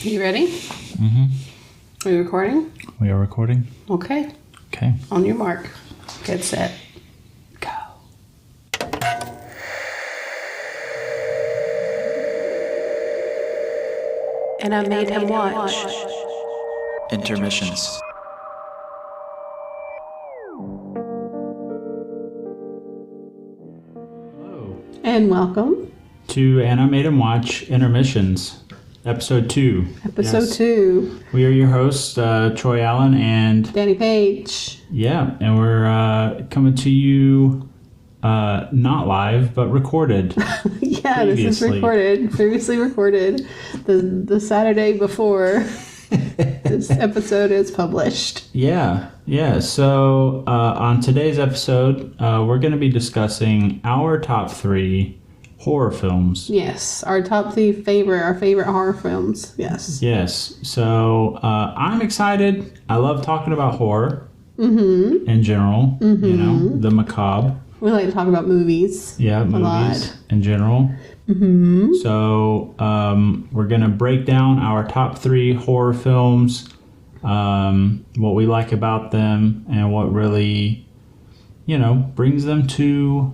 You ready? Mm-hmm. Are you recording? We are recording. Okay. Okay. On your mark. Get set. Go. And I made him watch. Intermissions. Hello. And welcome. To And I Made Him Watch Intermissions, Episode 2. Episode 2. We are your hosts, Troy Allen and... Dani Page. Yeah, and we're coming to you not live, but recorded. Yeah, this is recorded. Previously recorded the Saturday before this episode is published. Yeah. So on today's episode, we're going to be discussing our top 3 horror films. Yes, our top 3 our favorite horror films. Yes. So I'm excited. I love talking about horror in general. Mm-hmm. You know, the macabre. We like to talk about movies. Yeah, movies in general. Mm-hmm. So we're going to break down our top 3 horror films, what we like about them, and what really, brings them to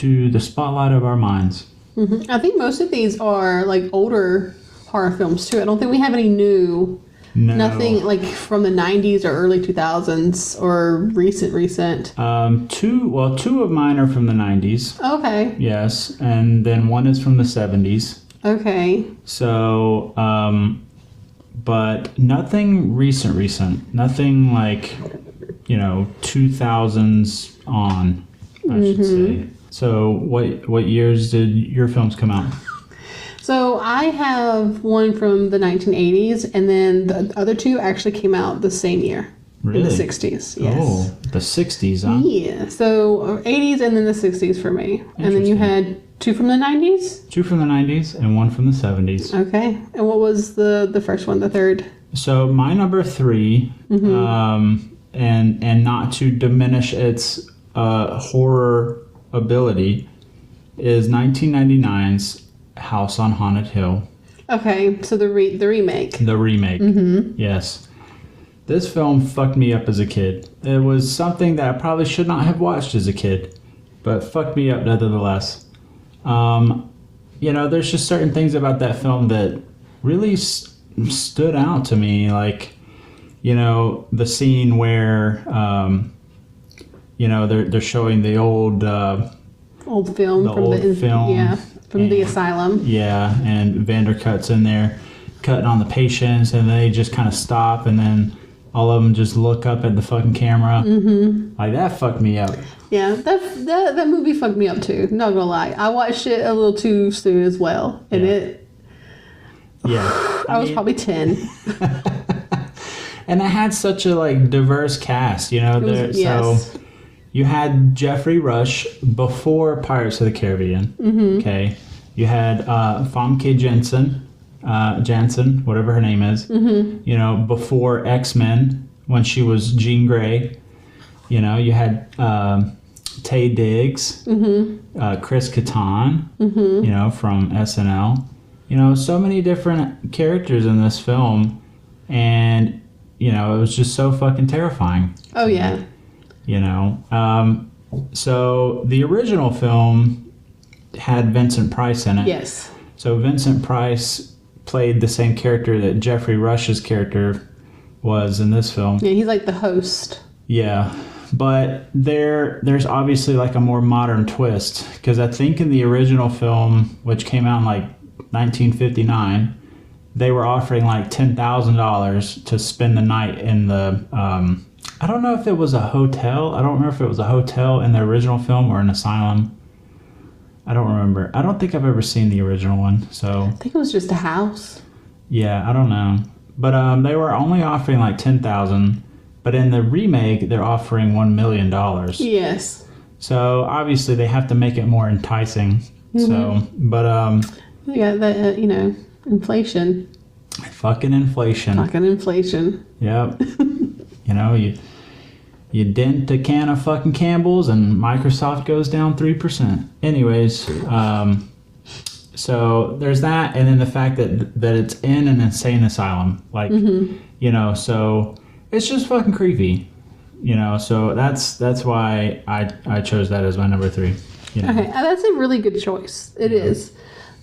the spotlight of our minds. Mm-hmm. I think most of these are like older horror films too. I don't think we have any new. No. Nothing like from the 90s or early 2000s or recent. Two of mine are from the 90s. Okay. Yes, and then one is from the 70s. Okay. So, but nothing recent. Nothing like, 2000s on, I should say. So, what years did your films come out? So I have one from the 1980s, and then the other 2 actually came out the same year. Really? In the 60s, yes. Oh, the 60s, huh? Yeah, so 80s and then the 60s for me. And then you had 2 from the 90s? 2 from the 90s and 1 from the 70s. Okay. And what was the first one, the third? So my number 3, and not to diminish its horror ability, is 1999's House on Haunted Hill. Okay, so the remake. The remake. Yes. This film fucked me up as a kid. It was something that I probably should not have watched as a kid, but fucked me up nevertheless. There's just certain things about that film that really stood out to me, like, the scene where, they're showing the old film from the asylum. Yeah, and Vandercut's in there cutting on the patients, and they just kind of stop, and then all of them just look up at the fucking camera. Like, that fucked me up. Yeah, that movie fucked me up too. Not gonna lie, I watched it a little too soon as well, and I was probably 10. And it had such a diverse cast, Yes. So you had Jeffrey Rush before Pirates of the Caribbean. Okay, you had Famke Janssen, whatever her name is. Before X-Men when she was Jean Grey. You had Taye Diggs, Chris Kattan, from SNL. So many different characters in this film, and it was just so fucking terrifying. Oh yeah. So the original film had Vincent Price in it. Yes. So Vincent Price played the same character that Jeffrey Rush's character was in this film. Yeah, he's like the host. Yeah, but there's obviously a more modern twist, because I think in the original film, which came out in 1959, they were offering $10,000 to spend the night in the I don't know if it was a hotel. I don't remember if it was a hotel in the original film or an asylum. I don't remember. I don't think I've ever seen the original one. So I think it was just a house. Yeah, I don't know. But they were only offering $10,000. But in the remake, they're offering $1 million. Yes. So obviously they have to make it more enticing. So, but yeah, that inflation. Fucking inflation. Yep. You dent a can of fucking Campbell's and Microsoft goes down 3%. Anyways, So there's that, and then the fact that it's in an insane asylum, like so it's just fucking creepy, So that's why I chose that as my number 3. Okay, that's a really good choice. It is.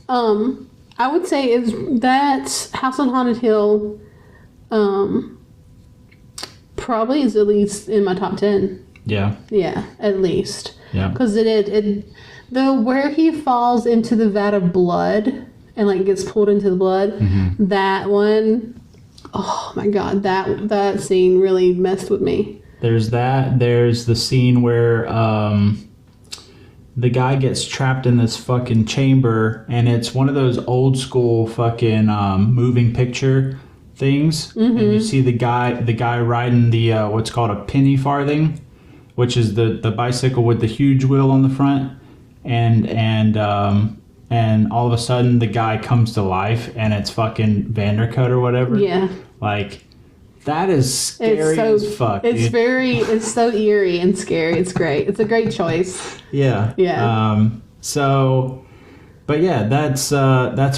I would say is that House on Haunted Hill, probably is at least in my top 10. Yeah. Yeah, at least. Yeah. Because where he falls into the vat of blood and like gets pulled into the blood, that one, oh my god, that scene really messed with me. There's that. There's the scene where the guy gets trapped in this fucking chamber, and it's one of those old school fucking moving picture things, and you see the guy riding the what's called a penny farthing, which is the bicycle with the huge wheel on the front, and all of a sudden the guy comes to life, and it's fucking Vandercut or whatever. Yeah. Like, that is scary as fuck. It's it's so eerie and scary. It's great. It's a great choice. Yeah. Yeah. But yeah, that's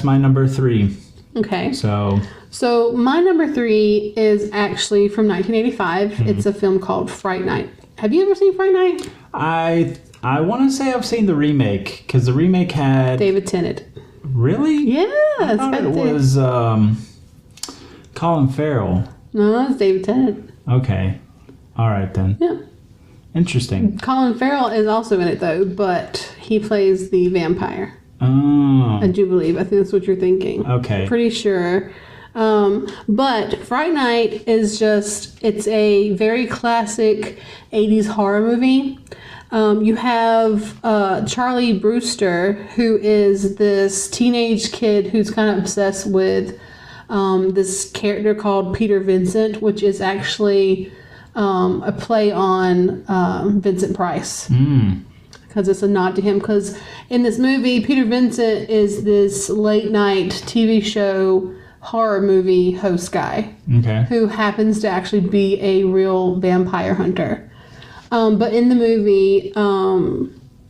my number 3. Okay. So my number 3 is actually from 1985. It's a film called Fright Night. Have you ever seen Fright Night? I want to say I've seen the remake, because the remake had David Tennant. Really? Yeah. I thought it was Colin Farrell. No, it's David Tennant. Okay. All right then. Yeah. Interesting. Colin Farrell is also in it though, but he plays the vampire. Oh. I do believe. I think that's what you're thinking. Okay. Pretty sure. But Fright Night is it's a very classic 80s horror movie. You have Charlie Brewster, who is this teenage kid who's kind of obsessed with this character called Peter Vincent, which is actually a play on Vincent Price. Because it's a nod to him. Because in this movie, Peter Vincent is this late night TV show horror movie host guy who happens to actually be a real vampire hunter. But in the movie,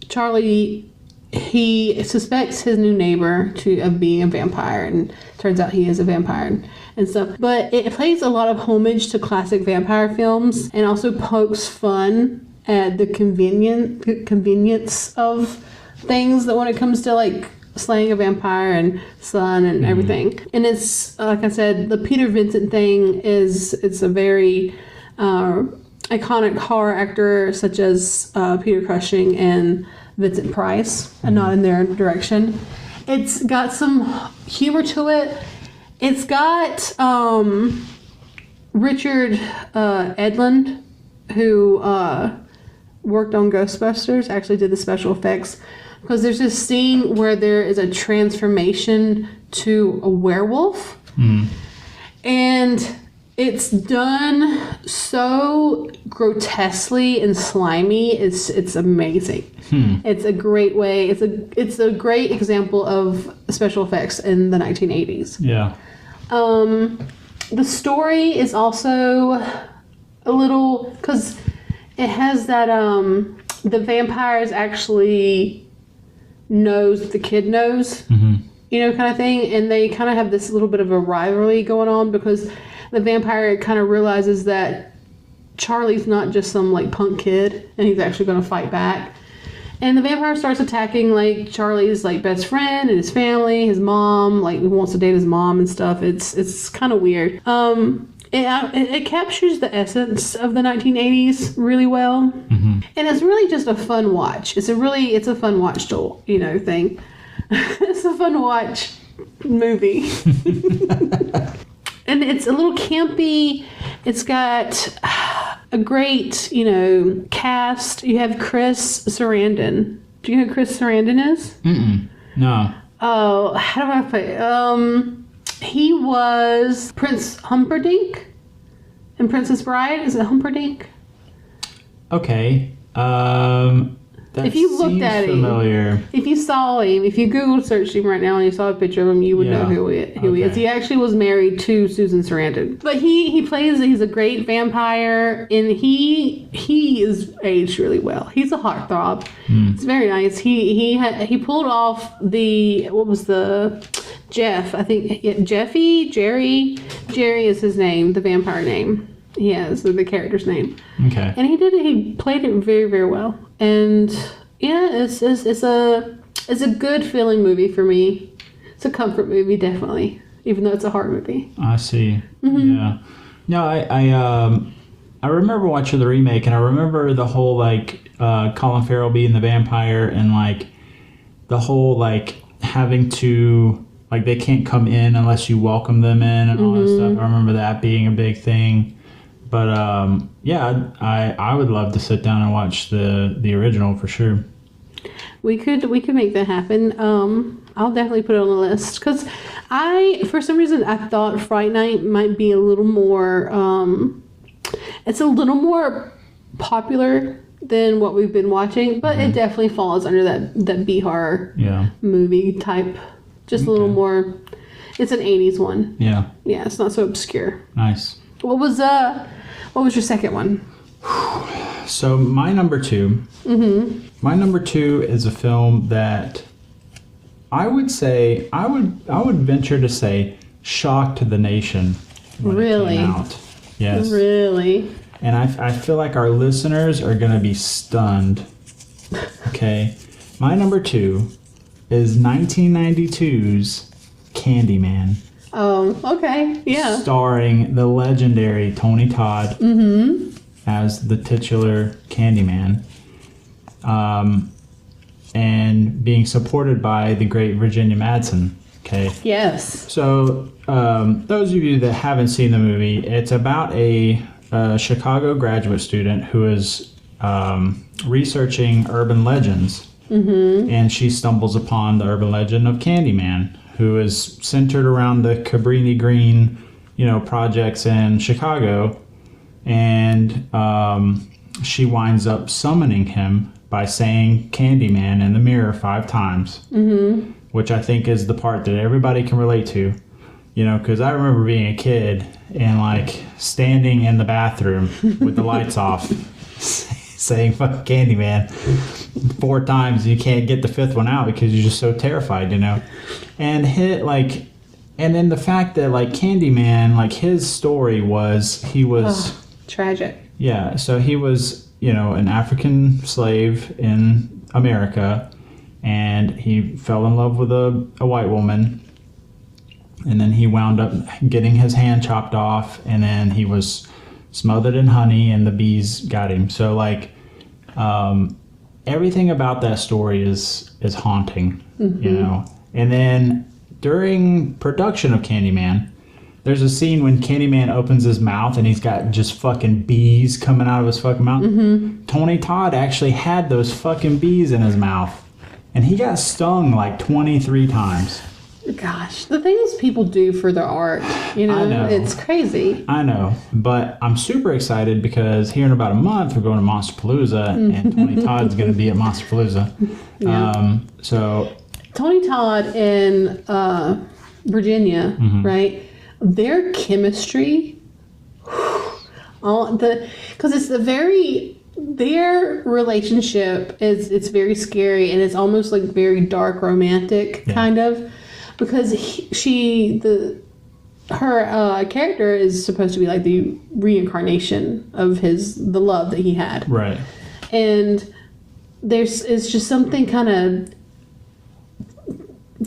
Charlie, he suspects his new neighbor of being a vampire, and turns out he is a vampire and stuff. But it plays a lot of homage to classic vampire films, and also pokes fun at the convenience of things that when it comes to like slaying a vampire and sun and everything. And it's like I said, the Peter Vincent thing it's a very iconic horror actor such as Peter Cushing and Vincent Price, and not in their direction. It's got some humor to it. It's got Richard Edlund, who worked on Ghostbusters, actually did the special effects, because there's this scene where there is a transformation to a werewolf, and it's done so grotesquely and slimy. It's amazing. It's a great way. It's a great example of special effects in the 1980s. Yeah. The story is also a little, because it has that the vampires actually knows the kid knows, kind of thing, and they kind of have this little bit of a rivalry going on, because the vampire kind of realizes that Charlie's not just some like punk kid, and he's actually going to fight back. And the vampire starts attacking like Charlie's like best friend and his family, his mom, like he wants to date his mom and stuff. It's kind of weird. It captures the essence of the 1980s really well, and it's really just a fun watch. It's a fun watch thing. It's a fun watch movie. And it's a little campy. It's got a great, cast. You have Chris Sarandon. Do you know who Chris Sarandon is? No. Oh, how do I put it? He was Prince Humperdinck in Princess Bride. Is it Humperdinck? Okay. That if you looked seems at familiar. him, if you saw him, if you Google searched him right now and you saw a picture of him, you would know who he is. He actually was married to Susan Sarandon. But he's a great vampire, and he is aged really well. He's a heartthrob. It's very nice. He pulled off Jeff, I think, Jerry is his name, the vampire name. Yes, the character's name. Okay. And he played it very, very well. And yeah, it's a good feeling movie for me. It's a comfort movie, definitely, even though it's a horror movie. I see. Yeah. No, I remember watching the remake, and I remember the whole Colin Farrell being the vampire, and the whole having to they can't come in unless you welcome them in and all that stuff. I remember that being a big thing. But yeah, I would love to sit down and watch the original for sure. We could make that happen. I'll definitely put it on the list because for some reason I thought Fright Night might be a little more. It's a little more popular than what we've been watching, but it definitely falls under that B horror movie type. Just a little more. It's an 80s one. Yeah. Yeah, it's not so obscure. Nice. What was your second one? So my number two. My number two is a film that I would say I would venture to say shocked the nation when it came out. Yes. Really. And I feel like our listeners are gonna be stunned. Okay. My number two is 1992's Candyman. Oh, okay. Yeah. Starring the legendary Tony Todd as the titular Candyman. And being supported by the great Virginia Madsen. Okay. Yes. So, those of you that haven't seen the movie, it's about a Chicago graduate student who is researching urban legends. And she stumbles upon the urban legend of Candyman, who is centered around the Cabrini Green, projects in Chicago. And she winds up summoning him by saying Candyman in the mirror 5 times, which I think is the part that everybody can relate to. Because I remember being a kid and standing in the bathroom with the lights off saying fuck Candyman 4 times. You can't get the 5th one out because you're just so terrified, and and then the fact that Candyman, his story was he was tragic. Yeah. So he was, an African slave in America, and he fell in love with a white woman. And then he wound up getting his hand chopped off, and then he was smothered in honey, and the bees got him. So, everything about that story is haunting, And then during production of Candyman, there's a scene when Candyman opens his mouth, and he's got just fucking bees coming out of his fucking mouth. Tony Todd actually had those fucking bees in his mouth, and he got stung 23 times. Gosh, the things people do for their art, I know. It's crazy. I know, but I'm super excited because here in about a month we're going to Monsterpalooza, and Tony Todd's going to be at Monsterpalooza. Yeah. So Tony Todd and Virginia, right? Their chemistry, because it's their relationship it's very scary, and it's almost very dark romantic kind of. Because her character is supposed to be the reincarnation of the love that he had. Right. And it's just something kind of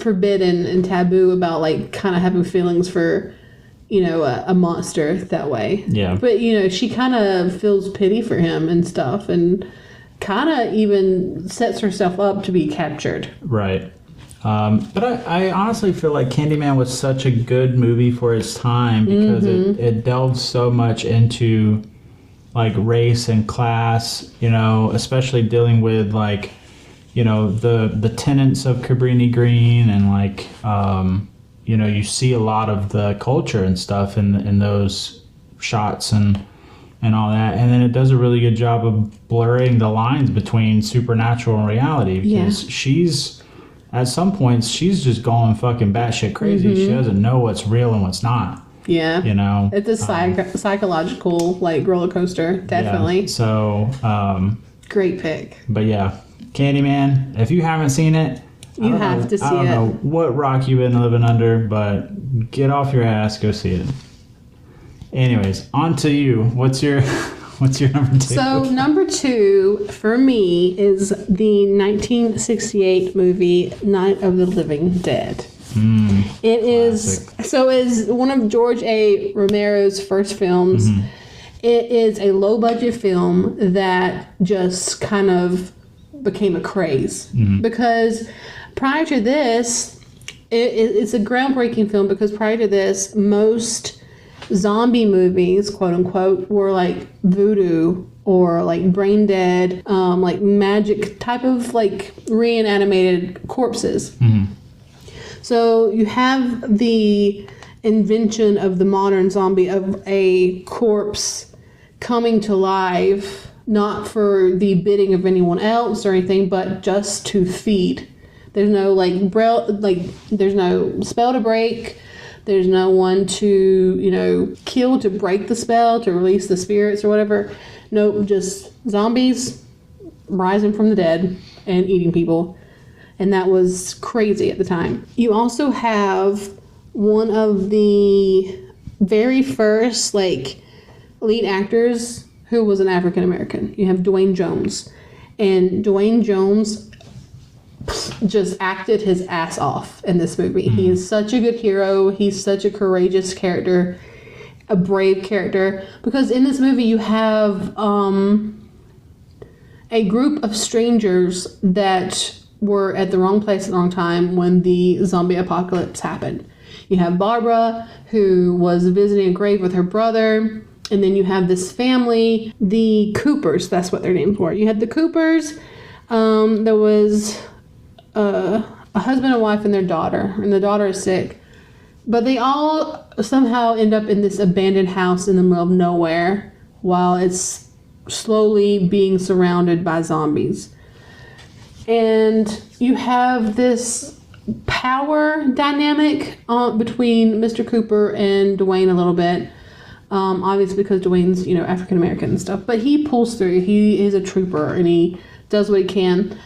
forbidden and taboo about kind of having feelings for, a monster that way. Yeah. But, she kind of feels pity for him and stuff, and kind of even sets herself up to be captured. Right. But I honestly feel like Candyman was such a good movie for its time because it delved so much into race and class, especially dealing with the tenets of Cabrini Green, and you see a lot of the culture and stuff in those shots, and and all that. And then it does a really good job of blurring the lines between supernatural and reality, because she's, at some points, she's just going fucking batshit crazy. She doesn't know what's real and what's not. Yeah. You know? It's a psychological, like, roller coaster, definitely. Yeah. So, great pick. But yeah, Candyman, if you haven't seen it, You have to see it. I don't know what rock you've been living under, but get off your ass, go see it. Anyways, on to you. What's your number 2? So number 2 for me is the 1968 movie Night of the Living Dead. It is one of George A. Romero's first films. It is a low budget film that just kind of became a craze because prior to this, it's a groundbreaking film, because prior to this, most zombie movies, quote unquote, were like voodoo or like brain dead, like magic type of like reanimated corpses. So you have the invention of the modern zombie, of a corpse coming to life, not for the bidding of anyone else or anything, but just to feed. There's no there's no spell to break. There's no one to, kill, to break the spell, to release the spirits or whatever. Nope, just zombies rising from the dead and eating people. And that was crazy at the time. You also have one of the very first, lead actors who was an African American. You have Dwayne Jones. And Dwayne Jones just acted his ass off in this movie. He is such a good hero. He's such a courageous character, a brave character. Because in this movie you have a group of strangers that were at the wrong place at the wrong time when the zombie apocalypse happened. You have Barbara, who was visiting a grave with her brother. And then you have this family, the Coopers. That's what their names were. You had the Coopers. There was a husband and wife and their daughter, and the daughter is sick, but they all somehow end up in this abandoned house in the middle of nowhere while it's slowly being surrounded by zombies. And you have this power dynamic between Mr. Cooper and Dwayne a little bit, obviously because Dwayne's African American and stuff, but he pulls through. He is a trooper and he does what he can.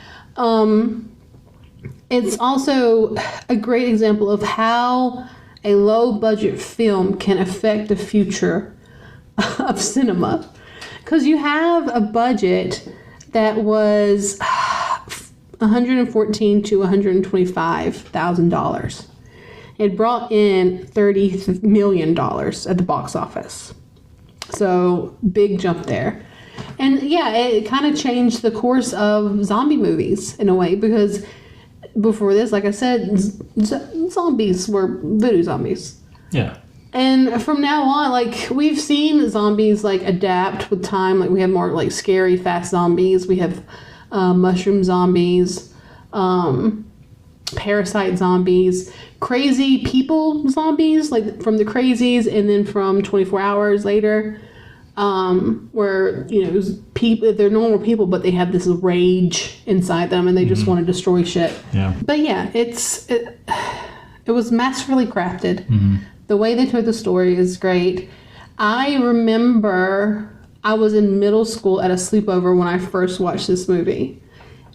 It's also a great example of how a low-budget film can affect the future of cinema. Because you have a budget that was $114,000 to $125,000. It brought in $30 million at the box office. So, big jump there. And yeah, it kind of changed the course of zombie movies in a way, because before this, like I said, zombies were voodoo zombies. Yeah. And from now on, we've seen zombies adapt with time. We have more scary, fast zombies. We have mushroom zombies, parasite zombies, crazy people zombies, from the Crazies, and then from 24 Hours Later. Where people, they're normal people, but they have this rage inside them and they just want to destroy shit. Yeah. But yeah, it was masterfully crafted. The way they told the story is great. I remember I was in middle school at a sleepover when I first watched this movie,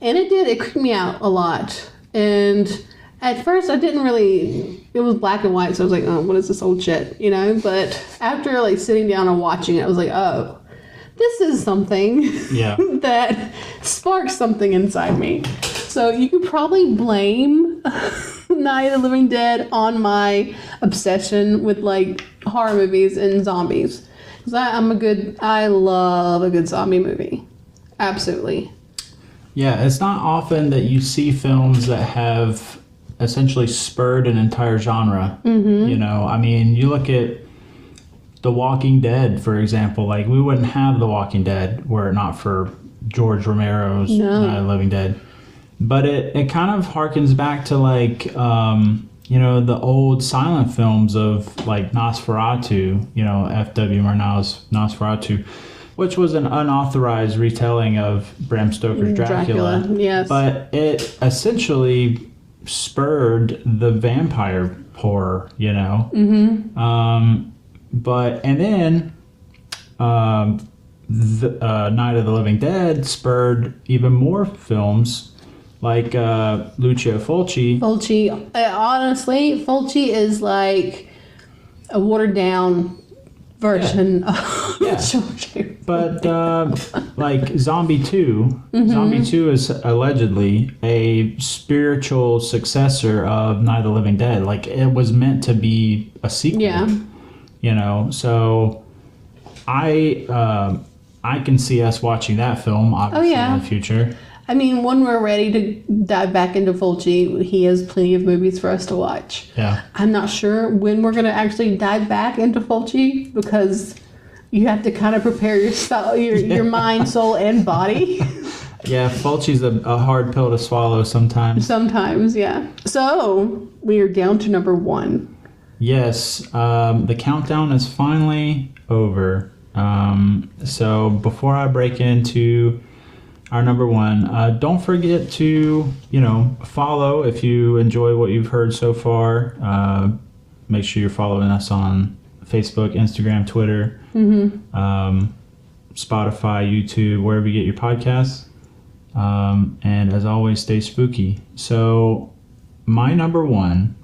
and it creeped me out a lot. And at first, I didn't really. It was black and white, so I was like, "Oh, what is this old shit?" But after sitting down and watching it, I was like, "Oh, this is something that sparks something inside me." So you could probably blame Night of the Living Dead on my obsession with horror movies and zombies, because I love a good zombie movie, absolutely. Yeah, it's not often that you see films that have essentially spurred an entire genre. You look at The Walking Dead, for example. We wouldn't have The Walking Dead were it not for George Romero's Night of the Living Dead. But it kind of harkens back to the old silent films of like Nosferatu, F.W. Murnau's Nosferatu, which was an unauthorized retelling of Bram Stoker's Dracula. Yes. But it essentially spurred the vampire horror, Mm-hmm. And then the Night of the Living Dead spurred even more films like Lucio Fulci. Honestly, Fulci is like a watered down version of Shawshank. But like Zombie 2, Mm-hmm. Zombie 2 is allegedly a spiritual successor of Night of the Living Dead. Like it was meant to be a sequel. Yeah. So I can see us watching that film obviously in the future. I mean, when we're ready to dive back into Fulci, he has plenty of movies for us to watch. Yeah. I'm not sure when we're going to actually dive back into Fulci because you have to kind of prepare your mind, soul, and body. Yeah, Fulci's a hard pill to swallow sometimes. Sometimes, yeah. So, we are down to number 1. Yes, the countdown is finally over. So before I break into our number 1, don't forget to, follow if you enjoy what you've heard so far. Make sure you're following us on Facebook, Instagram, Twitter, Spotify, YouTube, wherever you get your podcasts. And as always, stay spooky. So my number 1...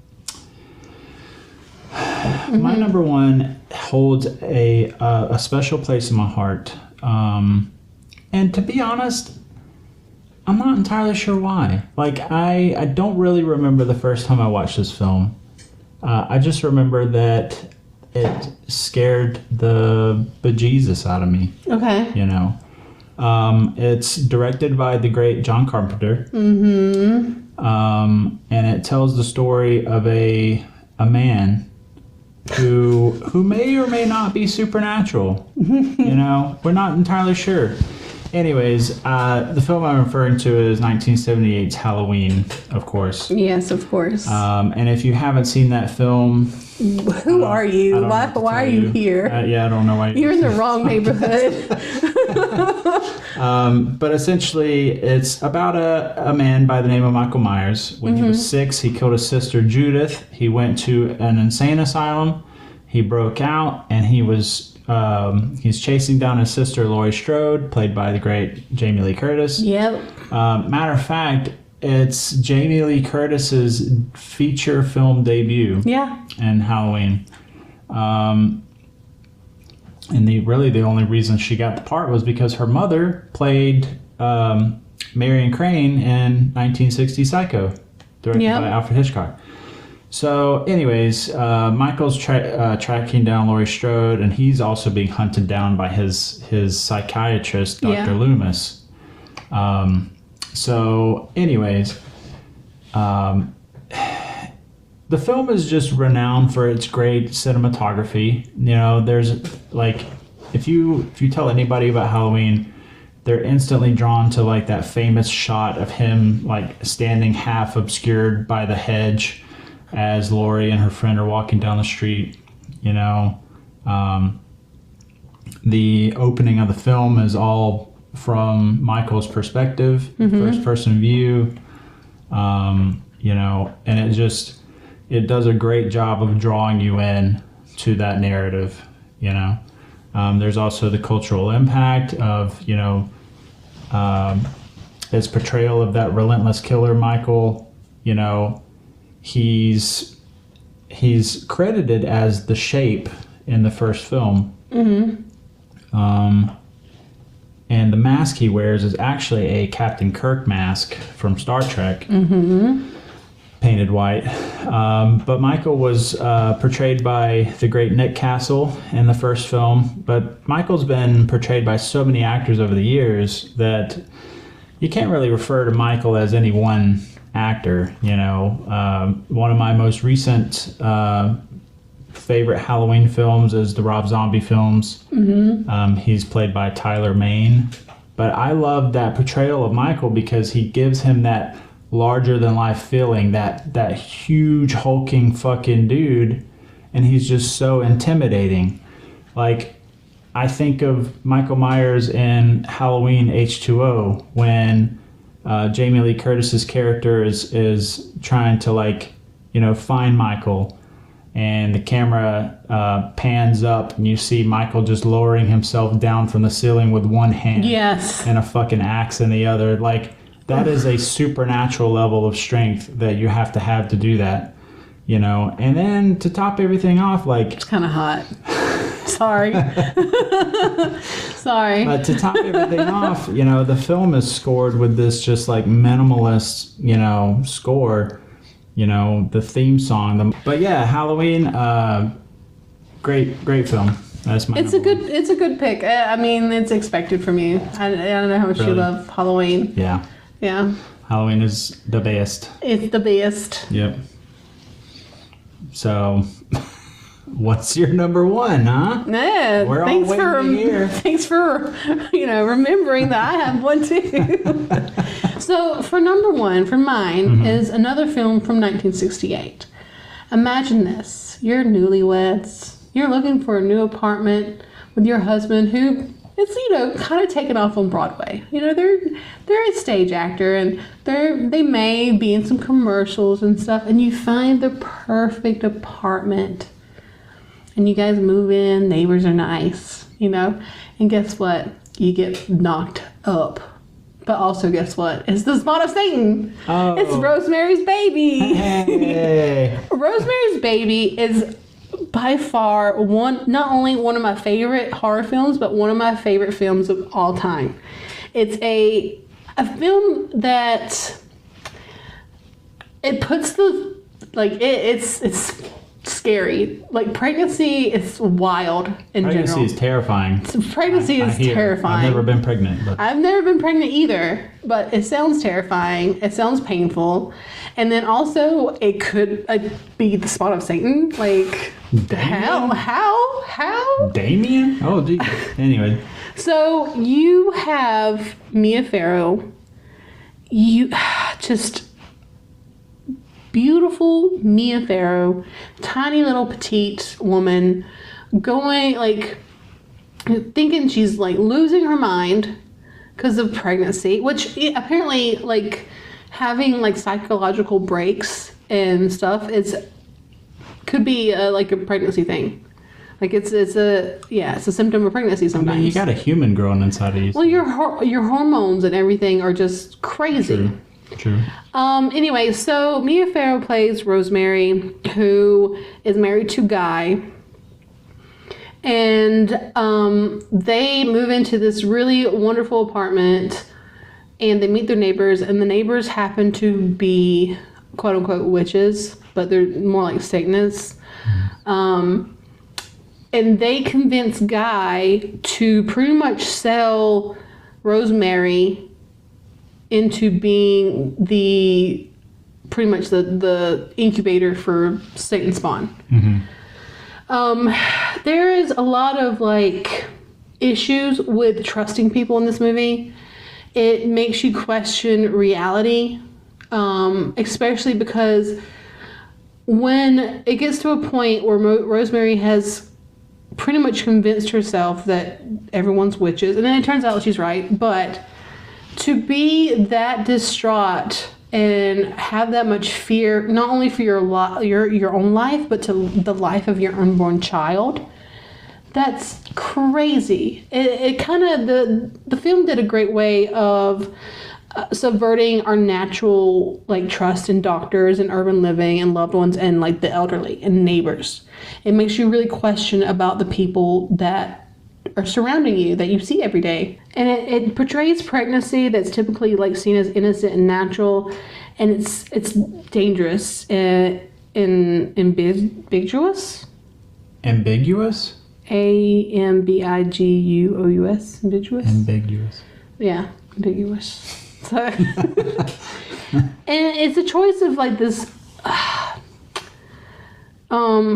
My number 1 holds a special place in my heart. And to be honest, I'm not entirely sure why. Like, I don't really remember the first time I watched this film. I just remember that it scared the bejesus out of me. Okay. It's directed by the great John Carpenter. Mm-hmm. And it tells the story of a man who may or may not be supernatural. We're not entirely sure. Anyways, the film I'm referring to is 1978's Halloween, of course. Yes, of course. And if you haven't seen that film... Who are you? Why are you here? I don't know why you're in the wrong neighborhood. But essentially, it's about a man by the name of Michael Myers. When he was 6, he killed his sister Judith. He went to an insane asylum. He broke out, and he's chasing down his sister Laurie Strode, played by the great Jamie Lee Curtis. Yep. Matter of fact, it's Jamie Lee Curtis's feature film debut. Yeah. In Halloween. And the only reason she got the part was because her mother played Marion Crane in 1960 Psycho, directed by Alfred Hitchcock. So, anyways, Michael's tracking down Laurie Strode, and he's also being hunted down by his psychiatrist, Dr. Loomis. So, anyways, the film is just renowned for its great cinematography. There's like, if you tell anybody about Halloween, they're instantly drawn to like that famous shot of him like standing half obscured by the hedge as Laurie and her friend are walking down the street. The opening of the film is all from Michael's perspective, first person view. And it does a great job of drawing you in to that narrative. There's also the cultural impact of his portrayal of that relentless killer Michael. He's credited as the Shape in the first film. And the mask he wears is actually a Captain Kirk mask from Star Trek, painted white. But Michael was portrayed by the great Nick Castle in the first film. But Michael's been portrayed by so many actors over the years that you can't really refer to Michael as any one actor. One of my most recent favorite Halloween films is the Rob Zombie films. He's played by Tyler Mane. But I love that portrayal of Michael because he gives him that larger than life feeling, that huge hulking fucking dude, and he's just so intimidating. Like, I think of Michael Myers in Halloween H2O when Jamie Lee Curtis's character is trying to, like, you know, find Michael, and the camera pans up and you see Michael just lowering himself down from the ceiling with one hand. Yes. And a fucking axe in the other. Like, that is a supernatural level of strength that you have to do that, you know. And then to top everything off, like... It's kind of hot. Sorry. Sorry. But to top everything off, you know, the film is scored with this just, like, minimalist, you know, score. You know, the theme song. But yeah, Halloween, great film. That's my. It's a good pick. I mean, it's expected from you. I don't know how much you love Halloween. Yeah. Yeah. Halloween is the best. It's the best. Yep. So, what's your number one, huh? Yeah. We're all waiting to hear. Thanks for remembering that I have one too. So for number one, for mine, is another film from 1968. Imagine this. You're newlyweds. You're looking for a new apartment with your husband who is, you know, kind of taken off on Broadway. You know, they're a stage actor and they may be in some commercials and stuff, and you find the perfect apartment. And you guys move in, neighbors are nice, you know, and guess what? You get knocked up. But also, guess what? It's the spawn of Satan. Oh. It's Rosemary's Baby. Hey. Rosemary's Baby is by far not only one of my favorite horror films, but one of my favorite films of all time. It's a film that it puts the, like, it's scary. Like, pregnancy is wild in general. Pregnancy is terrifying. Pregnancy is terrifying. I've never been pregnant. But I've never been pregnant either, but it sounds terrifying. It sounds painful. And then also, it could be the spawn of Satan. Like, Damien? How? Damien? Oh, gee. Anyway. So, you have Mia Farrow. You just... beautiful Mia Farrow, tiny little petite woman, going, like, thinking she's, like, losing her mind because of pregnancy, which apparently, like, having, like, psychological breaks and stuff could be like a pregnancy thing. Like, it's a symptom of pregnancy sometimes. I mean, you got a human growing inside of you. Well, your hormones and everything are just crazy. True. Anyway, so Mia Farrow plays Rosemary, who is married to Guy. And they move into this really wonderful apartment, and they meet their neighbors, and the neighbors happen to be quote-unquote witches, but they're more like Satanists. And they convince Guy to pretty much sell Rosemary into being pretty much the incubator for Satan spawn. There is a lot of, like, issues with trusting people in this movie. It makes you question reality, especially because when it gets to a point where Rosemary has pretty much convinced herself that everyone's witches, and then it turns out she's right, but to be that distraught and have that much fear, not only for your own life, but to the life of your unborn child, that's crazy. It kind of, the film did a great way of subverting our natural, like, trust in doctors and urban living and loved ones and, like, the elderly and neighbors. It makes you really question about the people that are surrounding you that you see every day. And it portrays pregnancy that's typically, like, seen as innocent and natural, and it's dangerous and ambiguous. Ambiguous? Ambiguous. Ambiguous. Ambiguous. Yeah, ambiguous. So, and it's a choice of, like, this.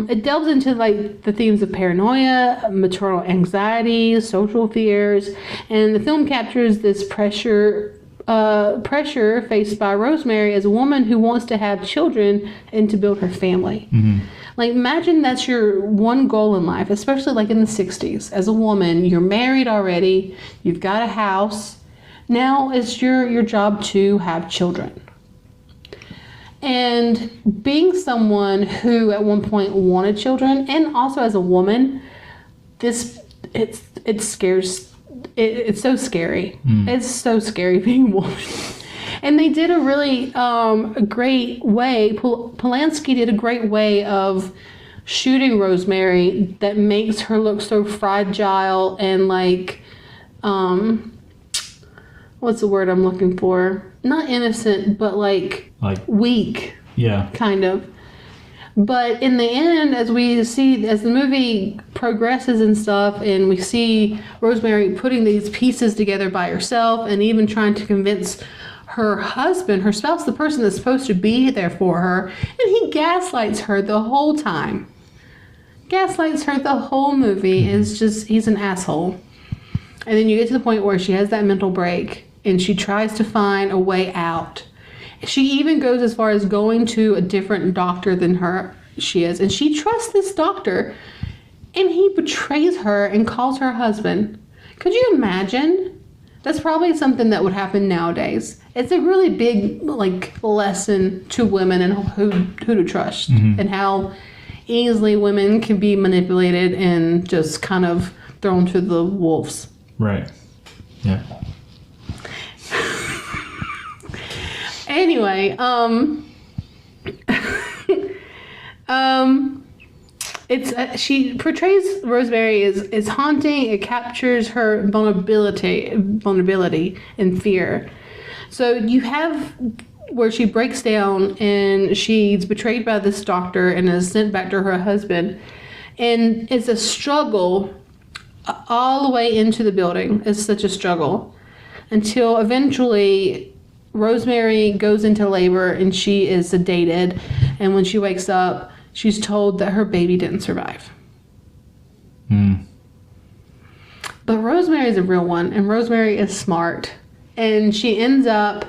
It delves into, like, the themes of paranoia, maternal anxiety, social fears, and the film captures this pressure pressure faced by Rosemary as a woman who wants to have children and to build her family. Like, imagine that's your one goal in life, especially like in the 60s. As a woman, you're married already, you've got a house. Now it's your job to have children. And being someone who at one point wanted children, and also as a woman, it scares. It's so scary. It's so scary being a woman. And they did a really a great way. Polanski did a great way of shooting Rosemary that makes her look so fragile and like, what's the word I'm looking for? Not innocent, but like weak. Yeah. Kind of. But in the end, as the movie progresses and stuff, and we see Rosemary putting these pieces together by herself and even trying to convince her husband, her spouse, the person that's supposed to be there for her, and he gaslights her the whole time. Gaslights her the whole movie. He's an asshole. And then you get to the point where she has that mental break and she tries to find a way out. She even goes as far as going to a different doctor than she is. And she trusts this doctor, and he betrays her and calls her husband. Could you imagine? That's probably something that would happen nowadays. It's a really big lesson to women and who to trust, and how easily women can be manipulated and just kind of thrown to the wolves. Right. Yeah. Anyway, she portrays Rosemary as haunting. It captures her vulnerability and fear. So you have where she breaks down and she's betrayed by this doctor and is sent back to her husband, and it's a struggle all the way into the building. It's such a struggle until eventually Rosemary goes into labor and she is sedated, and when she wakes up, she's told that her baby didn't survive. But Rosemary is a real one, and Rosemary is smart, and she ends up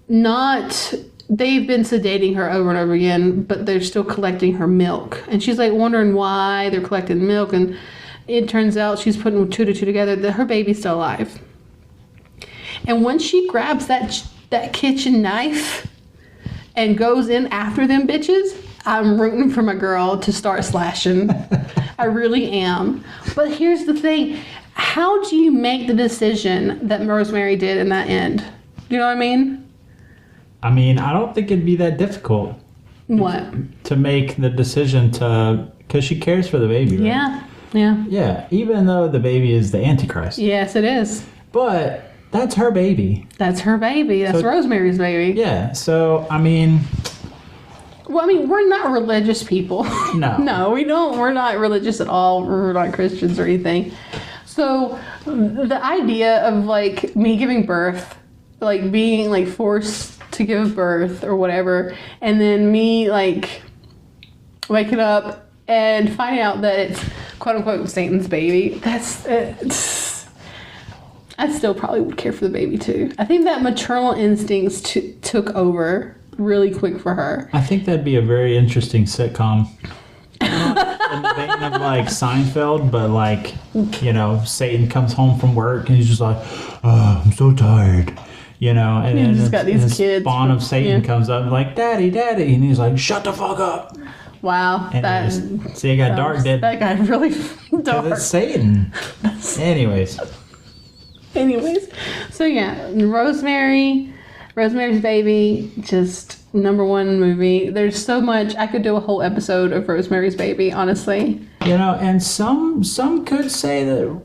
they've been sedating her over and over again, but they're still collecting her milk, and she's like wondering why they're collecting milk, and it turns out she's putting two to two together that her baby's still alive. And when she grabs that kitchen knife and goes in after them bitches, I'm rooting for my girl to start slashing. I really am. But here's the thing. How do you make the decision that Rosemary did in that end? You know what I mean? I mean, I don't think it'd be that difficult. What? To make the decision because she cares for the baby, right? Yeah. Yeah. Yeah, even though the baby is the Antichrist. Yes, it is. But that's her baby. That's her baby. That's Rosemary's baby. Yeah. So, I mean... Well, I mean, we're not religious people. No. No, we don't. We're not religious at all. We're not Christians or anything. So, the idea of, me giving birth, being, forced to give birth or whatever, and then me, waking up and finding out that it's, quote-unquote, Satan's baby, I still probably would care for the baby too. I think that maternal instincts took over really quick for her. I think that'd be a very interesting sitcom. In the vein of Seinfeld, but Satan comes home from work and he's just like, oh, I'm so tired. And then just got these kids. Spawn of Satan comes up and like, Daddy, Daddy. And he's like, shut the fuck up. Wow. And it got dark, didn't it? That got really dark. It's Satan. Anyways, so yeah, Rosemary's Baby, just #1 movie. There's so much. I could do a whole episode of Rosemary's Baby, honestly. And some could say that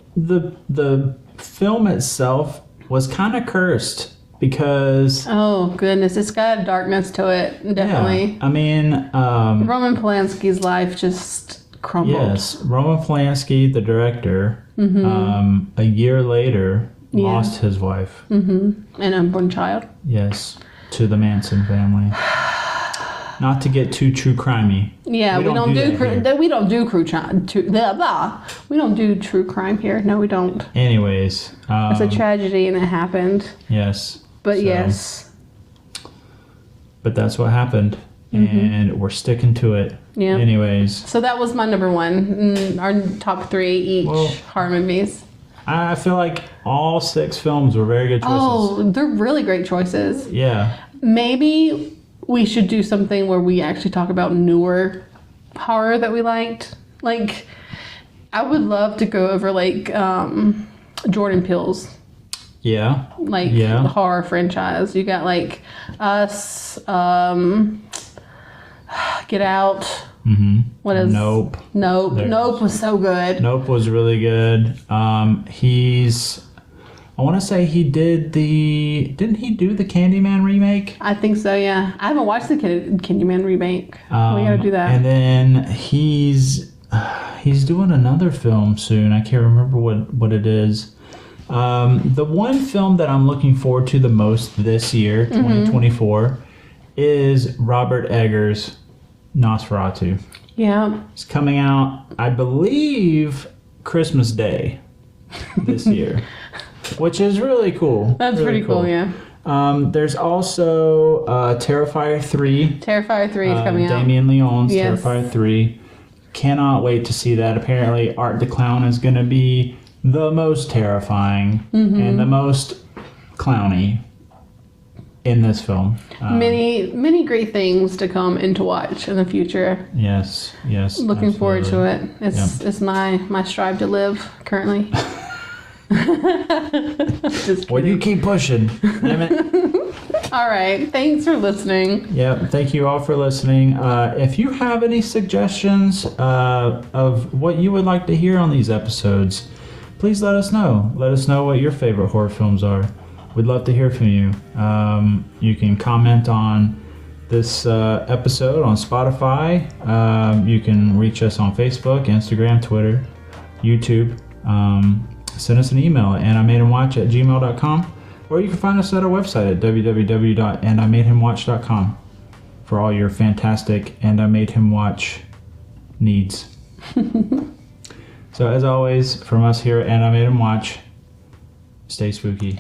the film itself was kind of cursed because... Oh, goodness. It's got darkness to it, definitely. Yeah, I mean... Roman Polanski's life just crumbled. Yes, Roman Polanski, the director, a year later... lost his wife. An unborn child. Yes, to the Manson family. Not to get too true crimey. Yeah, we don't do true crime here. No, we don't. Anyways, it's a tragedy and it happened. Yes, But So- yes. But that's what happened, and we're sticking to it. Yeah. Anyways, So that was my number one. Our top 3 each horror movies. I feel like all 6 films were very good choices. Oh, they're really great choices. Yeah. Maybe we should do something where we actually talk about newer horror that we liked. Like, I would love to go over like Jordan Peele's Yeah. the horror franchise. You got like Us, Get Out. Mm-hmm. What is Nope. Nope was so good. Nope was really good. I want to say didn't he do the Candyman remake? I think so. Yeah, I haven't watched the Candyman remake. We gotta do that. And then he's doing another film soon. I can't remember what it is. The one film that I'm looking forward to the most this year, 2024, is Robert Eggers' Nosferatu. Yeah. It's coming out, I believe, Christmas Day this year, which is really cool. That's really pretty cool. Yeah. There's also Terrifier 3. Terrifier 3 is coming out. Damien Leone's Yes. Terrifier 3. Cannot wait to see that. Apparently, Art the Clown is going to be the most terrifying and the most clowny in this film. Many great things to come and to watch in the future. Yes. Looking forward to absolutely. it. It's my strive to live currently. Just Well, kidding. you keep pushing. Damn it. All right. Thanks for listening. Yeah, thank you all for listening. If you have any suggestions of what you would like to hear on these episodes, please let us know. Let us know what your favorite horror films are. We'd love to hear from you. You can comment on this episode on Spotify. You can reach us on Facebook, Instagram, Twitter, YouTube. Send us an email at animateandwatch@gmail.com, or you can find us at our website at www.andimadehimwatch.com for all your fantastic And I Made Him Watch needs. So as always, from us here at And I Made Him Watch, stay spooky.